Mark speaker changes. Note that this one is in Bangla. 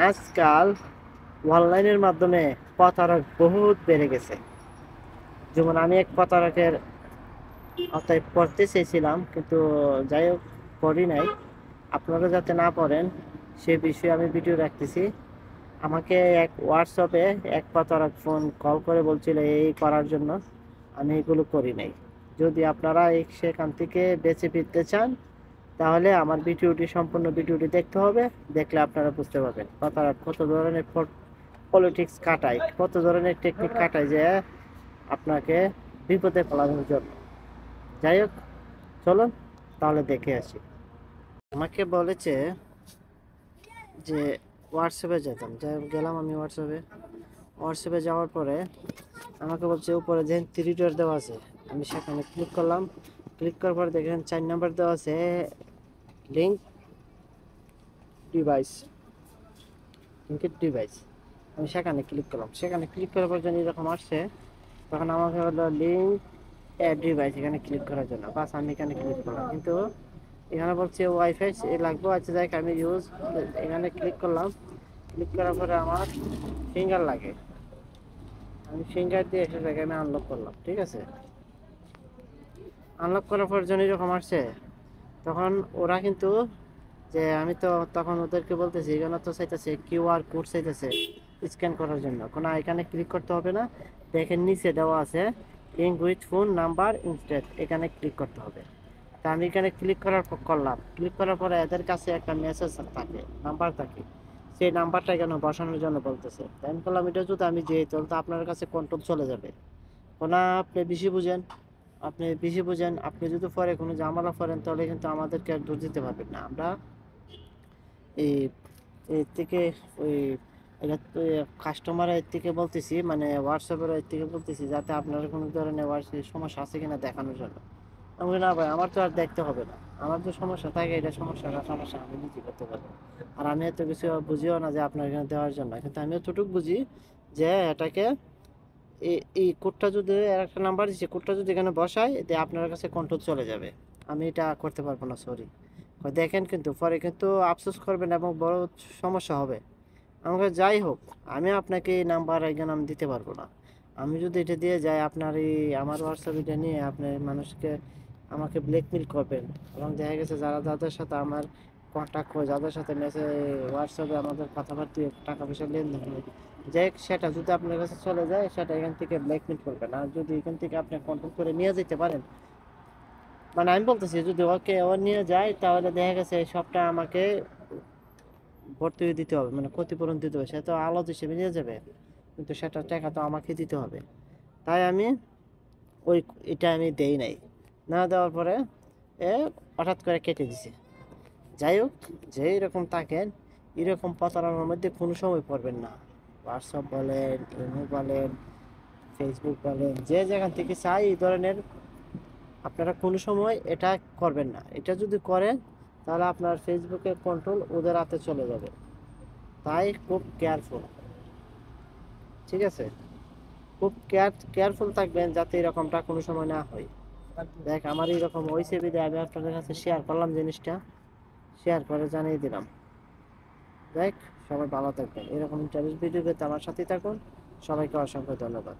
Speaker 1: আজকাল অনলাইনের মাধ্যমে প্রতারক বহুত বেড়ে গেছে। যেমন আমি এক প্রতারকের আওতায় পড়তে চেয়েছিলাম, কিন্তু যাই হোক পড়ি নাই। আপনারা যাতে না পড়েন সে বিষয়ে আমি ভিডিও রাখতেছি। আমাকে এক হোয়াটসঅ্যাপে এক প্রতারক ফোন কল করে বলছিল এই করার জন্য। আমি এগুলো করি নাই। যদি আপনারা সেখান থেকে বেঁচে ফিরতে চান তাহলে আমার ভিডিওটি, সম্পূর্ণ ভিডিওটি দেখতে হবে। দেখলে আপনারা বুঝতে পারবেন প্রতারক কত ধরনের পলিটিক্স কাটায়, কত ধরনের টেকনিক কাটায় যে আপনাকে বিপদে ফেলানোর জন্য। যাই হোক, চলুন তাহলে দেখে আসি। আমাকে বলেছে যে হোয়াটসঅ্যাপে যেতাম, যাই হোক গেলাম আমি হোয়াটসঅ্যাপে যাওয়ার পরে আমাকে বলছে উপরে যে 3 ডট দেওয়া আছে, আমি সেখানে ক্লিক করলাম। ক্লিক করার পরে দেখেন 4 নম্বর দেওয়া আছে লিঙ্ক ডিভাইস, লিঙ্কের ডিভাইস। আমি সেখানে ক্লিক করলাম। সেখানে ক্লিক করার পর যখন এরকম আসছে তখন আমাকে বললো লিঙ্ক অ্যাড ডিভাইস, এখানে ক্লিক করার জন্য। বাস আমি এখানে ক্লিক করলাম, কিন্তু এখানে বলছে ওয়াইফাই লাগবে। আচ্ছা যাই আমি ইউজ, এখানে ক্লিক করলাম। ক্লিক করার পরে আমার ফিঙ্গার লাগে। আমি ফিঙ্গার দিয়ে এসে জায়গায় আমি আনলক করলাম। ঠিক আছে, আনলক করার পর যখন এরকম আসছে তখন ওরা কিন্তু, যে আমি তো তখন ওদেরকে বলতেছি এখানে তো চাইতেছে কিউআর কোড চাইতেছে স্ক্যান করার জন্য। কোনো এখানে ক্লিক করতে হবে না, দেখেন নিচে দেওয়া আছে link with phone number instead, এখানে ক্লিক করতে হবে। তা আমি এখানে ক্লিক করার পর করলাম। ক্লিক করার পরে এদের কাছে একটা মেসেজ থাকে, নাম্বার থাকে, সেই নাম্বারটা এখানে বসানোর জন্য বলতেছে। তাই আমি বললাম এটা যদি আমি যেই তো আপনার কাছে কন্ট্রোল চলে যাবে। কোনো আপনি বেশি বুঝেন, আপনি যদি পরে কোনো ঝামেলা করেন তাহলে কিন্তু আমাদেরকে আর দোষ দিতে পারবেন না। আমরা এই এর থেকে ওই এটা তো কাস্টমারের থেকে বলতেছি, মানে হোয়াটসঅ্যাপের এর থেকে বলতেছি যাতে আপনার কোনো ধরনের সমস্যা আছে কিনা দেখানোর জন্য। আমি বলি, না ভাই আমার তো আর দেখতে হবে না, আমার যে সমস্যা থাকে এটা সমস্যা আমি নিজে করতে পারবো। আর আমি এত কিছু বুঝিও না যে আপনার এখানে দেওয়ার জন্য, কিন্তু আমি এতটুকু বুঝি যে এটাকে এই কোডটা যদি, একটা নাম্বার দিচ্ছে, কোডটা যদি এখানে বসায় এতে আপনার কাছে কন্ট্রোল চলে যাবে। আমি এটা করতে পারবো না, সরি। দেখেন কিন্তু পরে কিন্তু আফসোস করবেন এবং বড় সমস্যা হবে। আমাকে যাই হোক, আমি আপনাকে এই নাম্বার এখানে আমি দিতে পারবো না। আমি যদি এটা দিয়ে যাই আপনার এই আমার হোয়াটসঅ্যাপ এটা নিয়ে আপনি মানুষকে আমাকে ব্ল্যাকমেল করবেন। এবং দেখা গেছে যারা যাদের সাথে আমার কন্ট্যাক্ট হয়, যাদের সাথে মেসেজ হোয়াটসঅ্যাপে আমাদের কথাবার্তা টাকা পয়সা লেনদেন হয়, যাই হোক সেটা যদি আপনার কাছে চলে যায় সেটা এখান থেকে ব্ল্যাকমেল করবেন। আর যদি এখান থেকে আপনি কন্ট্রোল করে নিয়ে যেতে পারেন, মানে আমি বলতেছি যদি ওকে ও নিয়ে যায় তাহলে দেখা গেছে এই সবটা আমাকে ভর্তুকি দিতে হবে, মানে ক্ষতিপূরণ দিতে হবে। সে তো আলাদা হিসেবে নিয়ে যাবে, কিন্তু সেটা টাকা তো আমাকে দিতে হবে। তাই আমি ওই এটা আমি দেই নাই। না দেওয়ার পরে এ হঠাৎ করে কেটে দিছে। যাই হোক, যেই রকম থাকেন এরকম প্রতারণার মধ্যে কোনো সময় পড়বেন না। হোয়াটসঅ্যাপ বলেন, ইমো বলেন, ফেসবুক বলেন, যে যেখান থেকে চাই এই ধরনের আপনারা কোনো সময় এটা করবেন না। এটা যদি করেন তাহলে আপনার ফেসবুকের কন্ট্রোল ওদের হাতে চলে যাবে। তাই খুব কেয়ারফুল, ঠিক আছে? খুব কেয়ারফুল থাকবেন যাতে এরকমটা কোনো সময় না হয়। দেখ আমার এরকম হয়েছে বিধায় আমি আপনাদের কাছে শেয়ার করলাম জিনিসটা, শেয়ার করে জানিয়ে দিলাম। দেখ, সবাই ভালো থাকবেন। এরকম ইন্টারেস্ট ভিডিও পেতে আমার সাথেই থাকুন। সবাইকে অসংখ্য ধন্যবাদ।